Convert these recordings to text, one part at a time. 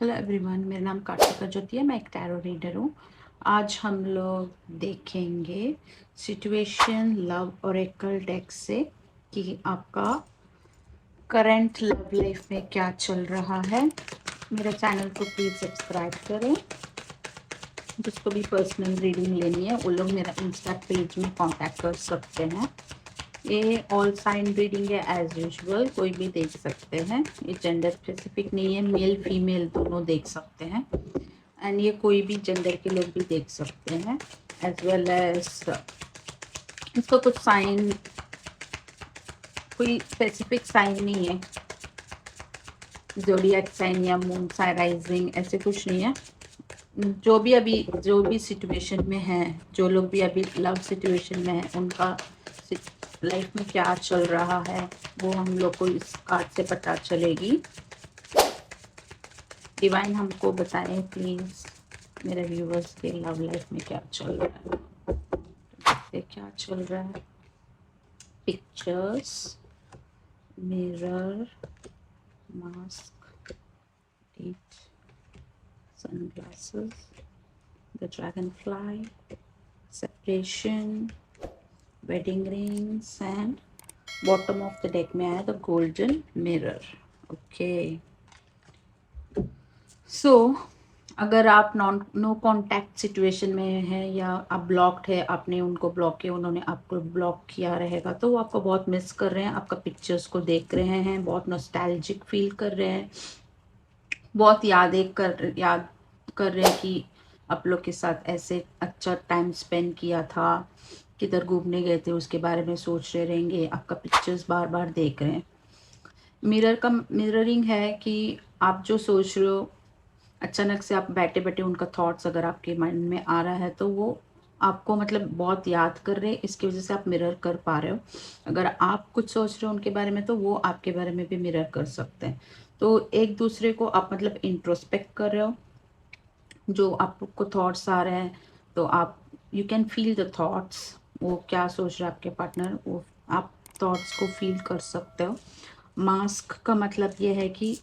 Hello everyone, मेरा नाम कार्तिका ज्योति है। मैं एक टैरो रीडर हूँ। आज हम लोग देखेंगे सिचुएशन लव ओरेकल डेक से कि आपका करंट लव लाइफ में क्या चल रहा है। मेरे चैनल को प्लीज़ सब्सक्राइब करें। जिसको भी पर्सनल रीडिंग लेनी है वो लोग मेरा इंस्टा पेज में कांटेक्ट कर सकते हैं। ये ऑल साइन रीडिंग है एज यूजुअल, कोई भी देख सकते हैं। ये जेंडर स्पेसिफिक नहीं है, मेल फीमेल दोनों देख सकते हैं। एंड ये कोई भी जेंडर के लोग भी देख सकते हैं एज वेल एज इसका कुछ साइन, कोई स्पेसिफिक साइन नहीं है, ज़ोडिएक साइन या मून साइन राइजिंग ऐसे कुछ नहीं है। जो भी सिचुएशन में है, जो लोग भी अभी लव सिचुएशन में है, उनका लाइफ में क्या चल रहा है वो हम लोग को इस कार्ड से पता चलेगी। डिवाइन हमको बताएं प्लीज, मेरे व्यूवर्स के लव लाइफ में क्या चल रहा है। देखते क्या चल रहा है। Pictures, mirror, mask, teeth, sunglasses, the dragonfly, separation, wedding rings and bottom of the deck में आया the golden mirror। okay, so अगर आप नो कांटेक्ट सिचुएशन में है या आप ब्लॉक्ड है, आपने उनको ब्लॉक किया, उन्होंने आपको ब्लॉक किया रहेगा, तो वो आपको बहुत मिस कर रहे हैं। आपका पिक्चर्स को देख रहे हैं, बहुत नॉस्टैल्जिक फील कर रहे हैं, बहुत याद कर रहे हैं कि आप लोग के साथ ऐसे अच्छा टाइम स्पेंड किया था, किधर घूमने गए थे उसके बारे में सोच रहे रहेंगे। आपका पिक्चर्स बार बार देख रहे हैं। मिरर का मिररिंग है कि आप जो सोच रहे हो, अचानक से आप बैठे बैठे उनका थॉट्स अगर आपके माइंड में आ रहा है तो वो आपको मतलब बहुत याद कर रहे हैं, इसकी वजह से आप मिरर कर पा रहे हो। अगर आप कुछ सोच रहे हो उनके बारे में तो वो आपके बारे में भी मिरर कर सकते हैं। तो एक दूसरे को आप मतलब इंट्रोस्पेक्ट कर रहे हो, जो आपको थॉट्स आ रहे हैं तो आप you can feel the thoughts. वो क्या सोच रहा है आपके पार्टनर, वो आप थॉट्स को फील कर सकते हो। मास्क का मतलब ये है कि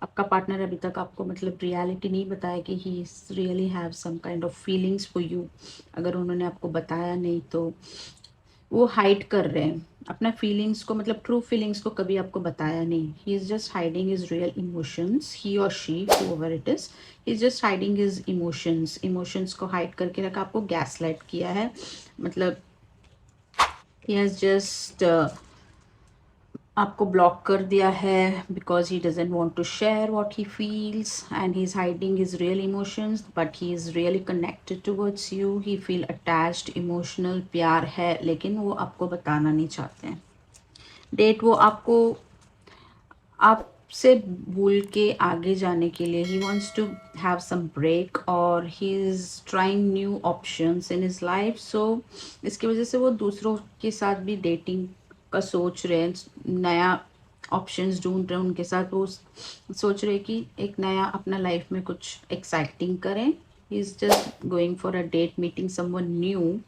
आपका पार्टनर अभी तक आपको मतलब रियलिटी नहीं बताया कि he really have some kind of feelings for you. अगर उन्होंने आपको बताया नहीं तो वो हाइड कर रहे हैं अपना फीलिंग्स को, मतलब ट्रू फीलिंग्स को कभी आपको बताया नहीं। He is just hiding his real emotions, he और she whoever it is, he is just hiding his emotions को हाइड करके रखा, आपको गैस लाइट किया है। मतलब ही हैज़ जस्ट आपको ब्लॉक कर दिया है because he doesn't want to share what he feels and he is hiding his real emotions, but he is really connected towards you. He feel attached, emotional प्यार है, लेकिन वो आपको बताना नहीं चाहते हैं। डेट वो आपसे भूल के आगे जाने के लिए he wants to have some break और he is trying new options in his life. So इसकी वजह से वो दूसरों के साथ भी डेटिंग का सोच रहे हैं, नया ऑप्शंस ढूंढ रहे हैं उनके साथ। वो सोच रहे हैं कि एक नया अपना लाइफ में कुछ एक्साइटिंग करें। He is just going for a date, meeting someone new,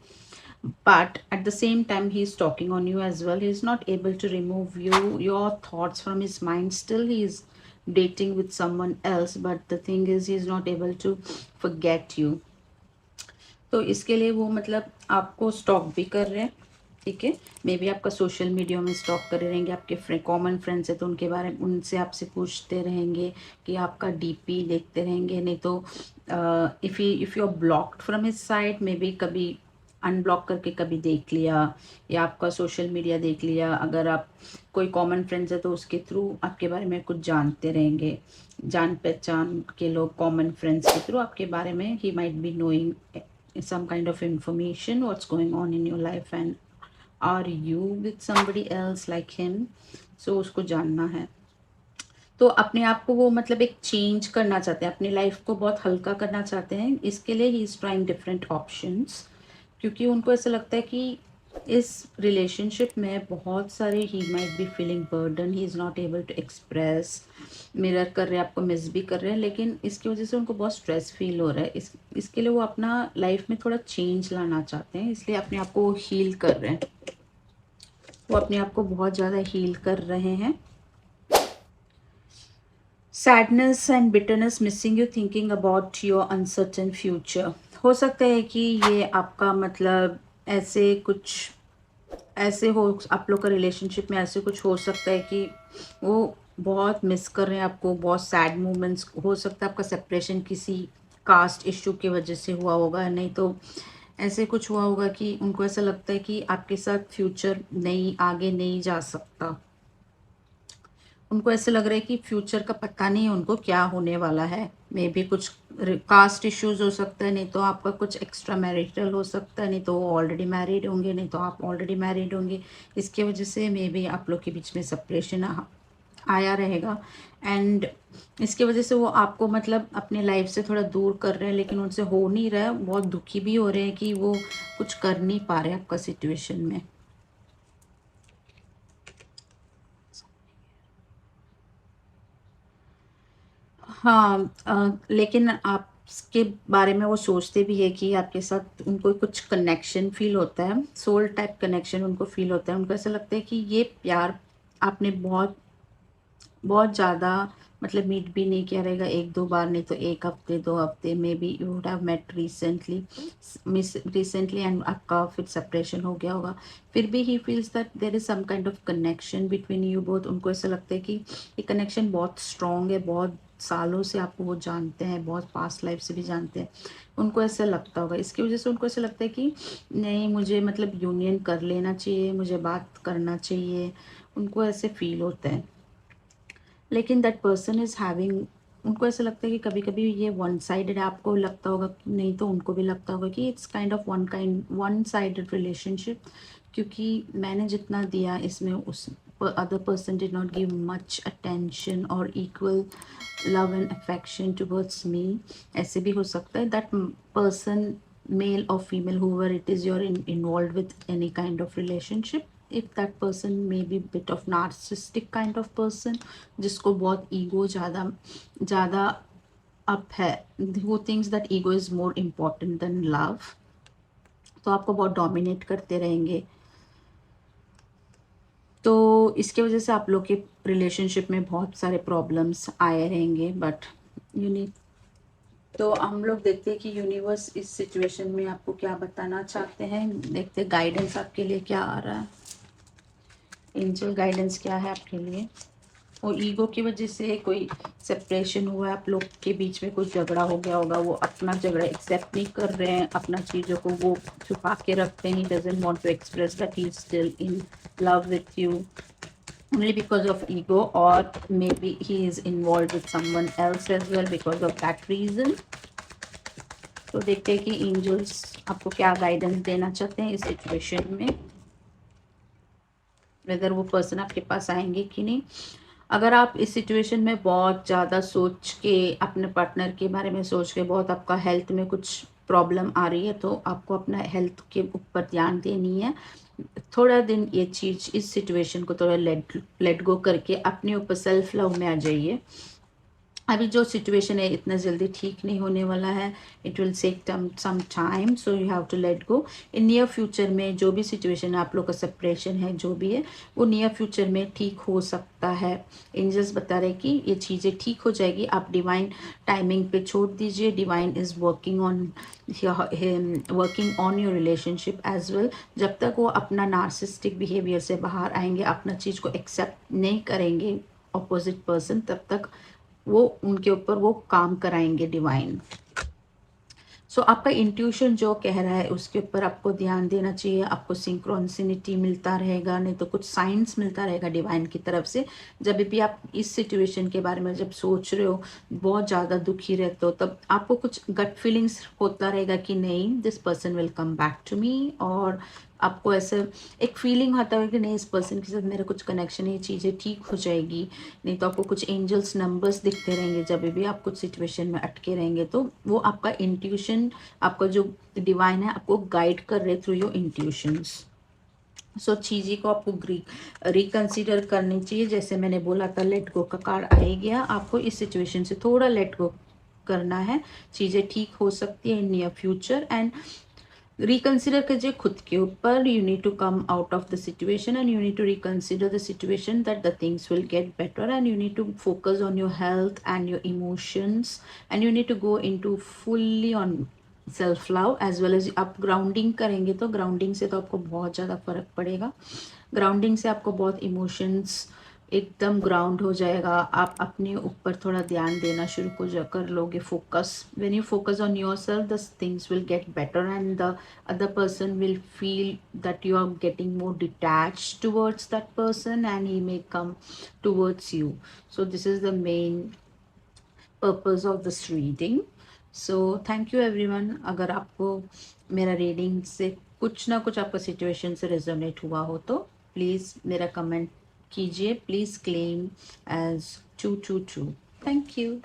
but at the same time he's talking on you as well. He's not able to remove your thoughts from his mind. Still he is dating with someone else, but the thing is he's not able to forget you. तो इसके लिए वो मतलब आपको stock भी कर रहे हैं, ठीक है। मे बी आपका सोशल मीडिया में स्टॉक करे रहेंगे, आपके कॉमन फ्रेंड्स है तो उनके बारे में उनसे आपसे पूछते रहेंगे कि आपका डीपी देखते रहेंगे। नहीं तो if you are blocked from his side, may be कभी अनब्लॉक करके कभी देख लिया या आपका सोशल मीडिया देख लिया। अगर आप कोई कॉमन फ्रेंड्स है तो उसके थ्रू आपके बारे में कुछ जानते रहेंगे। जान पहचान के लोग कॉमन फ्रेंड्स के थ्रू आपके बारे में ही might be knowing some kind of information what's going on in your life and are you with somebody else like him। so उसको जानना है। तो अपने आप को वो मतलब एक चेंज करना चाहते हैं, अपनी लाइफ को बहुत हल्का करना चाहते हैं। इसके लिए ही इज़ ट्राइंग डिफरेंट ऑप्शंस, क्योंकि उनको ऐसा लगता है कि इस रिलेशनशिप में बहुत सारे he might be feeling burden, he is not able to express. Mirror कर रहे हैं, आपको मिस भी कर रहे हैं, लेकिन इसकी वजह से उनको बहुत स्ट्रेस फील हो रहा है। इसके लिए वो अपना लाइफ में थोड़ा चेंज लाना चाहते हैं, इसलिए अपने आप को हील कर रहे हैं। वो अपने आप को बहुत ज़्यादा हील कर रहे हैं। Sadness and bitterness missing you, thinking about your uncertain future. हो सकता है कि ये आपका मतलब ऐसे कुछ ऐसे हो, आप लोग का रिलेशनशिप में ऐसे कुछ हो सकता है कि वो बहुत मिस कर रहे हैं आपको, बहुत सैड मोमेंट्स। हो सकता है आपका सेपरेशन किसी कास्ट इशू की वजह से हुआ होगा, नहीं तो ऐसे कुछ हुआ होगा कि उनको ऐसा लगता है कि आपके साथ फ्यूचर नहीं, आगे नहीं जा सकता। उनको ऐसे लग रहा है कि फ्यूचर का पता नहीं है उनको क्या होने वाला है। मे बी कुछ कास्ट इश्यूज हो सकता है, नहीं तो आपका कुछ एक्स्ट्रा मैरिटल हो सकता है, नहीं तो वो ऑलरेडी मैरिड होंगे, नहीं तो आप ऑलरेडी मैरिड होंगे। इसके वजह से मे बी आप लोग के बीच में सेपरेशन आया रहेगा। एंड इसके वजह से वो आपको मतलब अपने लाइफ से थोड़ा दूर कर रहे हैं, लेकिन उनसे हो नहीं रहा है। बहुत दुखी भी हो रहे हैं कि वो कुछ कर नहीं पा रहे आपका सिचुएशन में। हाँ, लेकिन आपके बारे में वो सोचते भी है कि आपके साथ उनको कुछ कनेक्शन फील होता है, सोल टाइप कनेक्शन उनको फील होता है। उनको ऐसा लगता है कि ये प्यार आपने बहुत बहुत ज़्यादा मतलब मीट भी नहीं किया रहेगा, एक दो बार, नहीं तो एक हफ्ते दो हफ्ते, may be you would have met recently, miss recently, and आपका फिर सेपरेशन हो गया होगा। फिर भी he feels that there is some kind of connection between you both. उनको ऐसा लगता है कि ये कनेक्शन बहुत स्ट्रॉन्ग है, बहुत सालों से आपको वो जानते हैं, बहुत पास्ट लाइफ से भी जानते हैं। उनको ऐसा लगता होगा, इसकी वजह से उनको ऐसा लगता है कि नहीं, मुझे मतलब यूनियन कर लेना चाहिए, मुझे बात करना चाहिए। उनको ऐसे फील होता है, लेकिन दैट पर्सन इज़ हैविंग, उनको ऐसा लगता है कि कभी कभी ये वन साइडेड है। आपको लगता होगा कि नहीं, तो उनको भी लगता होगा कि it's kind of one sided relationship, क्योंकि मैंने जितना दिया इसमें उस other person did not give much attention और equal love and affection towards me. ऐसे भी हो सकता है दैट पर्सन, मेल और female, whoever it is you're involved with any kind of relationship, if that person may be bit of narcissistic kind of person, जिसको बहुत ego ज़्यादा ज़्यादा अप है, who thinks that ego is more important than love, तो आपको बहुत dominate करते रहेंगे। तो इसके वजह से आप लोग के रिलेशनशिप में बहुत सारे प्रॉब्लम्स आए रहेंगे, बट यूनिट, तो हम लोग देखते हैं कि यूनिवर्स इस सिचुएशन में आपको क्या बताना चाहते हैं। देखते हैं गाइडेंस आपके लिए क्या आ रहा है, एंजल गाइडेंस क्या है आपके लिए। और ईगो की वजह से कोई सेपरेशन हुआ है, आप लोग के बीच में कुछ झगड़ा हो गया होगा, वो अपना झगड़ा एक्सेप्ट नहीं कर रहे हैं, अपना चीज़ों को वो छुपा के रखते हैं। He doesn't want to express that he is still in love with you only because of ego, or maybe he is involved with someone else as well because of that reason। तो देखते हैं कि angels आपको क्या guidance देना चाहते हैं इस सिचुएशन में, वेदर वो पर्सन आपके पास आएंगे कि नहीं। अगर आप इस सिचुएशन में बहुत ज़्यादा सोच के, अपने पार्टनर के बारे में सोच के, बहुत आपका हेल्थ में कुछ प्रॉब्लम आ रही है, तो आपको अपना हेल्थ के ऊपर ध्यान देनी है। थोड़ा दिन ये चीज़, इस सिचुएशन को थोड़ा लेट गो करके अपने ऊपर सेल्फ लव में आ जाइए। अभी जो सिचुएशन है इतना जल्दी ठीक नहीं होने वाला है, it will take some time, so you have to let go. In near future में जो भी सिचुएशन है, आप लोग का सेपरेशन है जो भी है, वो नियर फ्यूचर में ठीक हो सकता है। एंजल्स बता रहे कि ये चीज़ें ठीक हो जाएगी, आप डिवाइन टाइमिंग पे छोड़ दीजिए। Divine is working on your relationship as well. जब तक वो अपना नार्सिस्टिक बिहेवियर से बाहर आएंगे, अपना चीज़ को एक्सेप्ट नहीं करेंगे ऑपोजिट पर्सन, तब तक वो उनके ऊपर वो काम कराएंगे डिवाइन। सो आपका इंट्यूशन जो कह रहा है उसके ऊपर आपको ध्यान देना चाहिए। आपको सिंक्रोनिसिटी मिलता रहेगा, नहीं तो कुछ साइंस मिलता रहेगा डिवाइन की तरफ से। जब भी आप इस सिचुएशन के बारे में जब सोच रहे हो, बहुत ज़्यादा दुखी रहते हो, तब आपको कुछ गट फीलिंग्स होता रहेगा कि नहीं, this person will come back to me. और आपको ऐसे एक फीलिंग आता है कि नहीं, इस पर्सन के साथ मेरा कुछ कनेक्शन है, ये चीज़ें ठीक हो जाएगी। नहीं तो आपको कुछ एंजल्स नंबर्स दिखते रहेंगे जब भी आप कुछ सिचुएशन में अटके रहेंगे, तो वो आपका इंट्यूशन, आपका जो डिवाइन है आपको गाइड कर रहे थ्रू योर इंट्यूशंस। सो चीज़ें को आपको रिकंसिडर करनी चाहिए। जैसे मैंने बोला था, लेट गो का कार्ड आ ही गया। आपको इस सिचुएशन से थोड़ा लेट गो करना है, चीज़ें ठीक हो सकती है in near future. And reconsider कीजिए खुद के ऊपर. You need to come out of the situation and you need to reconsider the situation that the things will get better and you need to focus on your health and your emotions and you need to go into fully on self love as well as. आप grounding करेंगे तो grounding से तो आपको बहुत ज़्यादा फर्क पड़ेगा. ग्राउंडिंग से आपको बहुत इमोशंस एकदम ग्राउंड हो जाएगा. आप अपने ऊपर थोड़ा ध्यान देना शुरू कर लोगे. Focus, when you focus on yourself the things will get better and the other person will feel that you are getting more detached towards that person and he may come towards you. So this is the main purpose of this reading. So thank you everyone. अगर आपको मेरा reading से कुछ ना कुछ आपका situation से resonate हुआ हो तो प्लीज़ मेरा कमेंट कीजिए. Please claim as 222. Thank you.